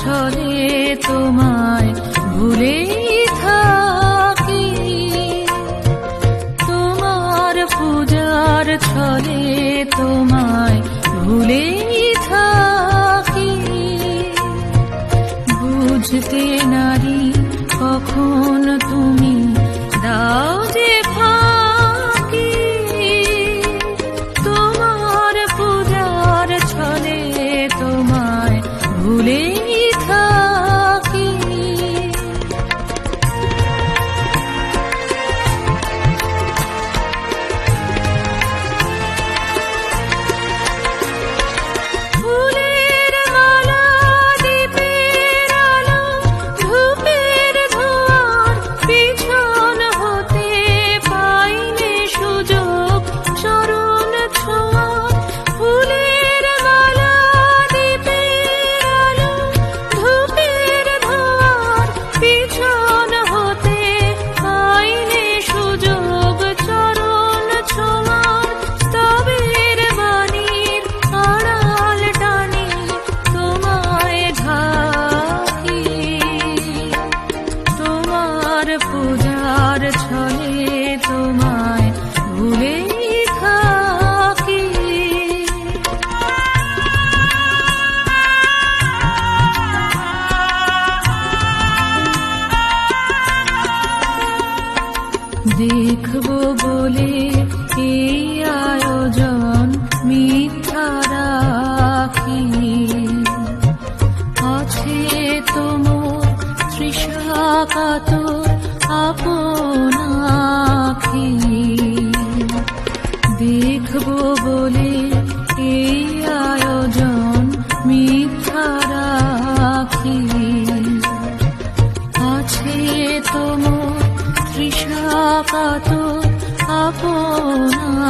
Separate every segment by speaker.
Speaker 1: ছলে তোমায় ভুলেই থাকি, তোমার পূজার ছলে তোমায় ভুলেই থাকি। বুঝতে নারি কখন তুমি দাও যে ফাঁকি, তোমার পূজার ছলে তোমায় ভুলেই থাকি। ফুলের মালা, দীপের আলো, ধূপের ধোঁয়ার পিছন হতে পাইলে সুযোগ চরণ ছোঁয়ার। ফুলের মালা, দীপের আলো, ধূপের ধোঁয়ার পিছন হতে পাইলে সুযোগ চরণ ছোঁয়ার। স্তবের বাণীর আড়াল টানি তোমায় ঢাকি, তোমার পূজার ছলে তোমায় ভুলেই থাকি। দেখবো বলে এই আয়োজন মিথ্যা রাখি, আছে তোমর তৃষা কাতর আপন আঁখি। দেখবো বলে এই আয়োজন মিথ্যা রাখি, আছে তোমর তৃষা কাতর আপন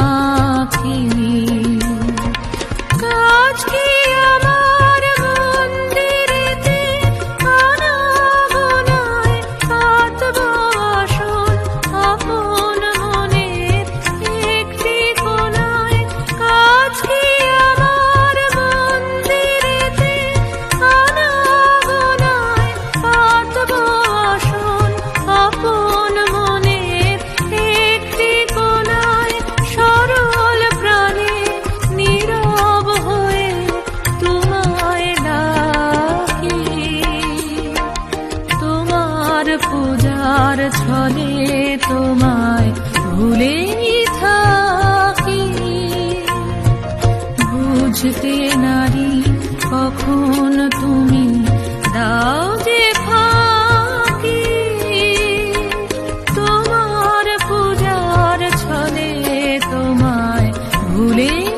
Speaker 1: আঁখি। কাজ কি আমার মন্দিরেতে আনাগোনায় পাতব আসন আপন মনের একটি কোণায়। কাজ কি আমার মন্দিরেতে আনাগোনায় পাতব আসন আপন মনের একটি কোণায়। সরল প্রাণে নীরব হয়ে তোমায় ডাকি, তোমার পূজার ছলে তোমায় ভুলেই থাকি। বুঝতে নারি কখন তুমি দাও যে ফাঁকি, তোমার পূজার ছলে তোমায় ভুলেই